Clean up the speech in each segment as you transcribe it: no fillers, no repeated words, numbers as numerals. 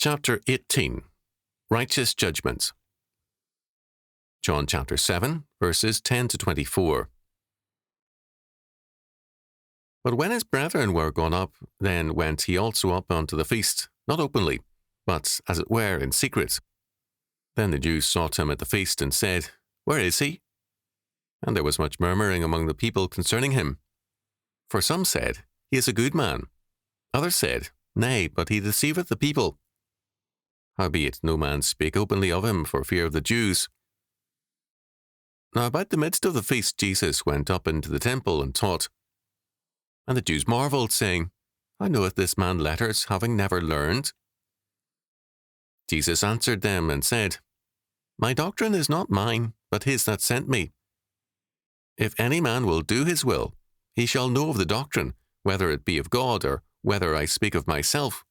Chapter 18. Righteous Judgments. John chapter 7, verses 10 to 24. But when his brethren were gone up, then went he also up unto the feast, not openly, but as it were in secret. Then the Jews sought him at the feast, and said, Where is he? And there was much murmuring among the people concerning him. For some said, He is a good man. Others said, Nay, but he deceiveth the people. Howbeit no man spake openly of him for fear of the Jews. Now about the midst of the feast Jesus went up into the temple and taught. And the Jews marvelled, saying, How knoweth this man letters, having never learned? Jesus answered them and said, My doctrine is not mine, but his that sent me. If any man will do his will, he shall know of the doctrine, whether it be of God, or whether I speak of myself.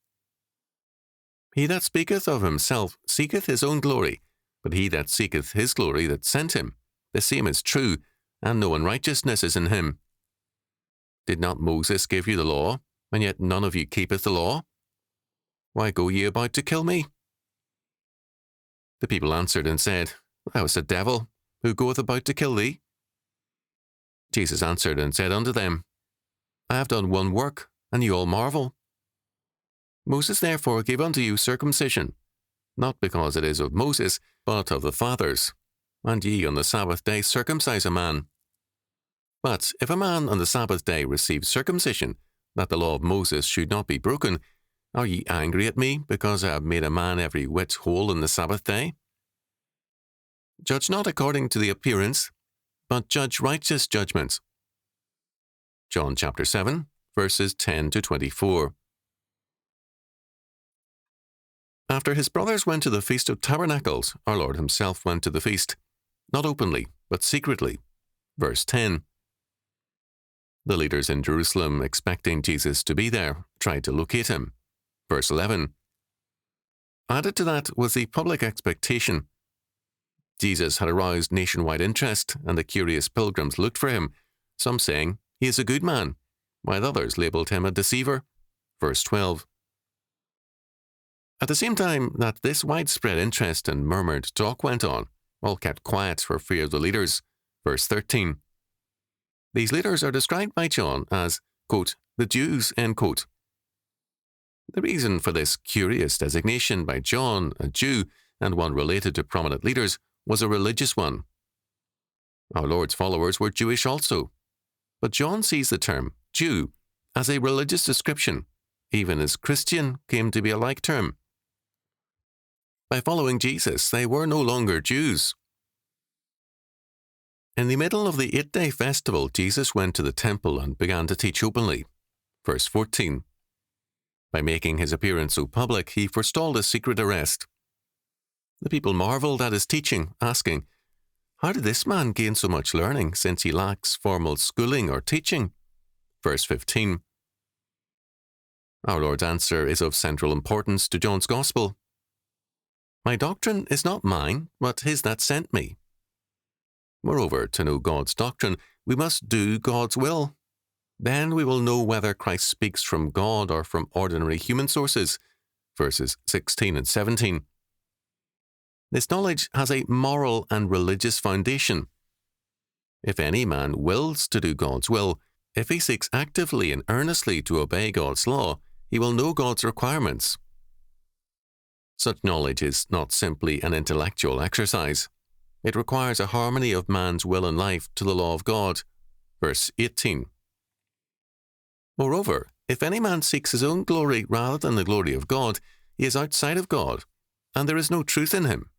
He that speaketh of himself seeketh his own glory, but he that seeketh his glory that sent him, the same is true, and no unrighteousness is in him. Did not Moses give you the law, and yet none of you keepeth the law? Why go ye about to kill me? The people answered and said, Thou hast a devil, who goeth about to kill thee? Jesus answered and said unto them, I have done one work, and ye all marvel. Moses therefore gave unto you circumcision, not because it is of Moses, but of the fathers. And ye on the Sabbath day circumcise a man. But if a man on the Sabbath day receive circumcision, that the law of Moses should not be broken, are ye angry at me, because I have made a man every whit whole in the Sabbath day? Judge not according to the appearance, but judge righteous judgments. John chapter 7, verses 10 to 24. After his brothers went to the Feast of Tabernacles, our Lord himself went to the feast, not openly, but secretly. Verse 10. The leaders in Jerusalem, expecting Jesus to be there, tried to locate him. Verse 11. Added to that was the public expectation. Jesus had aroused nationwide interest, and the curious pilgrims looked for him, some saying, He is a good man, while others labelled him a deceiver. Verse 12. At the same time that this widespread interest and murmured talk went on, all kept quiet for fear of the leaders. Verse 13. These leaders are described by John as, quote, the Jews, end quote. The reason for this curious designation by John, a Jew, and one related to prominent leaders, was a religious one. Our Lord's followers were Jewish also, but John sees the term Jew as a religious description, even as Christian came to be a like term. By following Jesus, they were no longer Jews. In the middle of the 8-day festival, Jesus went to the temple and began to teach openly. Verse 14. By making his appearance so public, he forestalled a secret arrest. The people marveled at his teaching, asking, How did this man gain so much learning, since he lacks formal schooling or teaching? Verse 15. Our Lord's answer is of central importance to John's Gospel. My doctrine is not mine, but his that sent me. Moreover, to know God's doctrine, we must do God's will. Then we will know whether Christ speaks from God or from ordinary human sources. Verses 16 and 17. This knowledge has a moral and religious foundation. If any man wills to do God's will, if he seeks actively and earnestly to obey God's law, he will know God's requirements. Such knowledge is not simply an intellectual exercise. It requires a harmony of man's will and life to the law of God. Verse 18. Moreover, if any man seeks his own glory rather than the glory of God, he is outside of God, and there is no truth in him.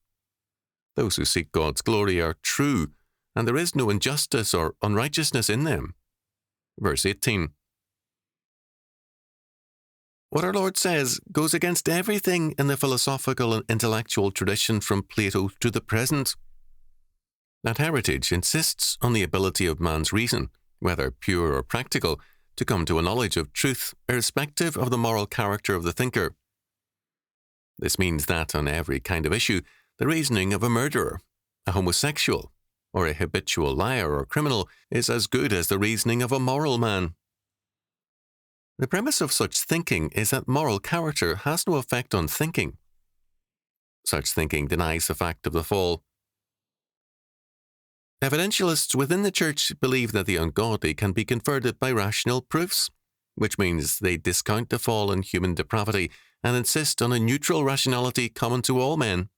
Those who seek God's glory are true, and there is no injustice or unrighteousness in them. Verse 18. What our Lord says goes against everything in the philosophical and intellectual tradition from Plato to the present. That heritage insists on the ability of man's reason, whether pure or practical, to come to a knowledge of truth, irrespective of the moral character of the thinker. This means that on every kind of issue, the reasoning of a murderer, a homosexual, or a habitual liar or criminal is as good as the reasoning of a moral man. The premise of such thinking is that moral character has no effect on thinking. Such thinking denies the fact of the fall. Evidentialists within the church believe that the ungodly can be converted by rational proofs, which means they discount the fall in human depravity and insist on a neutral rationality common to all men.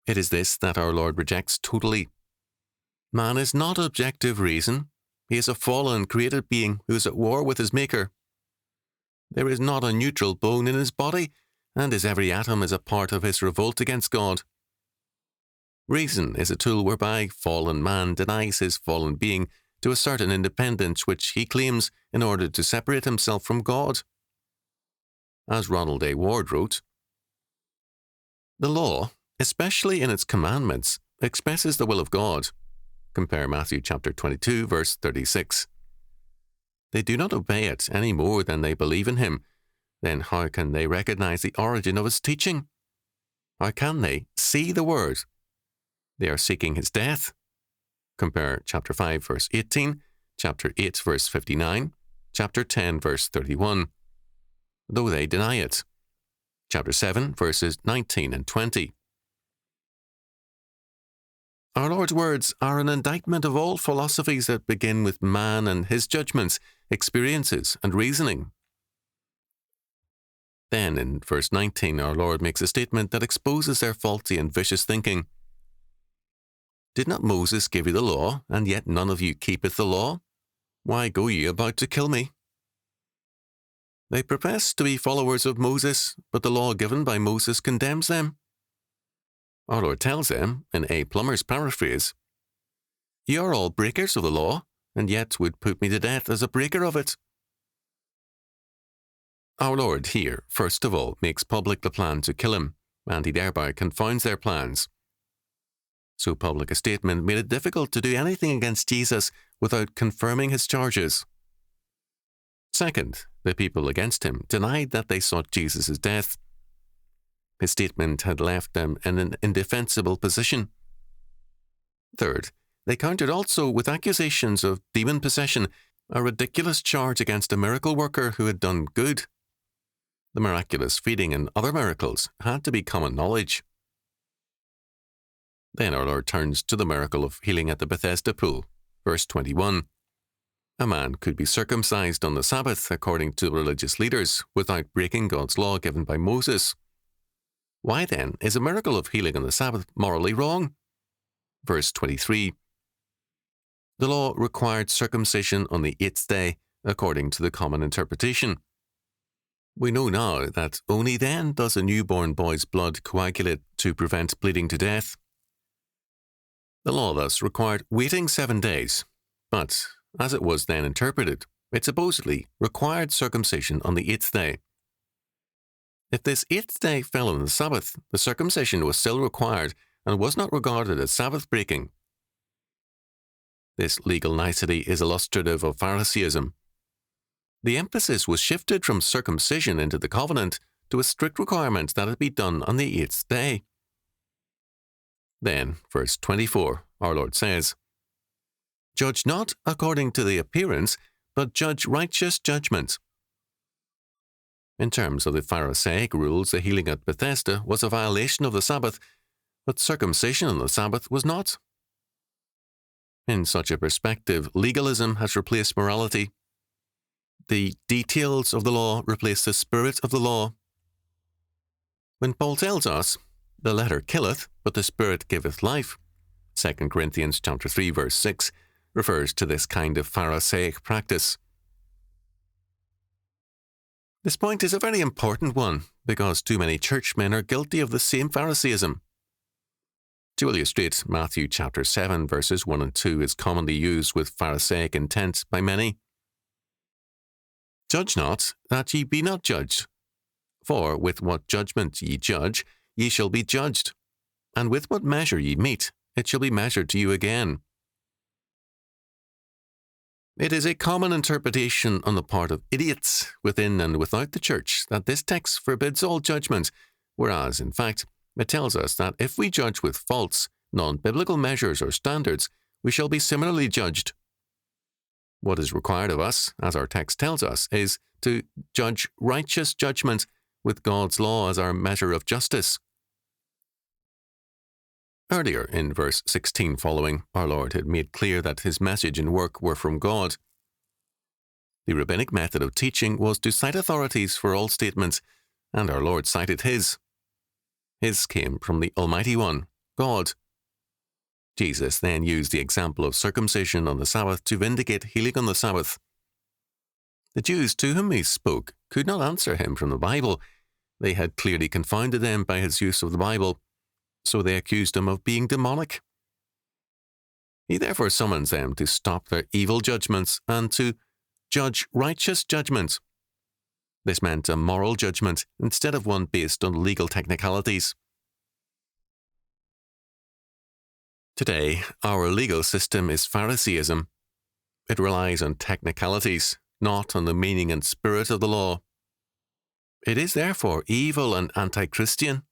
It is this that our Lord rejects totally. Man is not objective reason. He is a fallen, created being who is at war with his Maker. There is not a neutral bone in his body, and his every atom is a part of his revolt against God. Reason is a tool whereby fallen man denies his fallen being to a certain independence which he claims in order to separate himself from God. As Ronald A. Ward wrote, "The law, especially in its commandments, expresses the will of God." Compare Matthew chapter 22, verse 36. They do not obey it any more than they believe in him. Then how can they recognize the origin of his teaching? How can they see the word? They are seeking his death. Compare chapter 5, verse 18, chapter 8, verse 59, chapter 10, verse 31. Though they deny it. Chapter 7, verses 19 and 20. Our Lord's words are an indictment of all philosophies that begin with man and his judgments, experiences, and reasoning. Then, in verse 19, our Lord makes a statement that exposes their faulty and vicious thinking. "Did not Moses give you the law, and yet none of you keepeth the law? Why go ye about to kill me?" They profess to be followers of Moses, but the law given by Moses condemns them. Our Lord tells them, in A. Plummer's paraphrase, "You are all breakers of the law, and yet would put me to death as a breaker of it." Our Lord here, first of all, makes public the plan to kill him, and he thereby confounds their plans. So public a statement made it difficult to do anything against Jesus without confirming his charges. Second, the people against him denied that they sought Jesus' death. His statement had left them in an indefensible position. Third, they countered also with accusations of demon possession, a ridiculous charge against a miracle worker who had done good. The miraculous feeding and other miracles had to be common knowledge. Then our Lord turns to the miracle of healing at the Bethesda pool, verse 21. A man could be circumcised on the Sabbath, according to religious leaders, without breaking God's law given by Moses. Why then is a miracle of healing on the Sabbath morally wrong? Verse 23. The law required circumcision on the 8th day, according to the common interpretation. We know now that only then does a newborn boy's blood coagulate to prevent bleeding to death. The law thus required waiting 7 days, but, as it was then interpreted, it supposedly required circumcision on the 8th day. If this 8th day fell on the Sabbath, the circumcision was still required and was not regarded as Sabbath breaking. This legal nicety is illustrative of Phariseeism. The emphasis was shifted from circumcision into the covenant to a strict requirement that it be done on the 8th day. Then, verse 24, our Lord says, "Judge not according to the appearance, but judge righteous judgment." In terms of the Pharisaic rules, the healing at Bethesda was a violation of the Sabbath, but circumcision on the Sabbath was not. In such a perspective, legalism has replaced morality. The details of the law replace the spirit of the law. When Paul tells us, "The letter killeth, but the Spirit giveth life," 2 Corinthians chapter 3, verse 6, refers to this kind of Pharisaic practice. This point is a very important one, because too many churchmen are guilty of the same Pharisaism. To illustrate, Matthew chapter 7, verses 1 and 2 is commonly used with Pharisaic intent by many. "Judge not, that ye be not judged. For with what judgment ye judge, ye shall be judged. And with what measure ye mete, it shall be measured to you again." It is a common interpretation on the part of idiots within and without the church that this text forbids all judgment, whereas, in fact, it tells us that if we judge with false, non-biblical measures or standards, we shall be similarly judged. What is required of us, as our text tells us, is to judge righteous judgment with God's law as our measure of justice. Earlier, in verse 16 following, our Lord had made clear that his message and work were from God. The rabbinic method of teaching was to cite authorities for all statements, and our Lord cited his. His came from the Almighty One, God. Jesus then used the example of circumcision on the Sabbath to vindicate healing on the Sabbath. The Jews to whom he spoke could not answer him from the Bible. They had clearly confounded them by his use of the Bible, so they accused him of being demonic. He therefore summons them to stop their evil judgments and to judge righteous judgment. This meant a moral judgment instead of one based on legal technicalities. Today, our legal system is Phariseeism. It relies on technicalities, not on the meaning and spirit of the law. It is therefore evil and anti-Christian.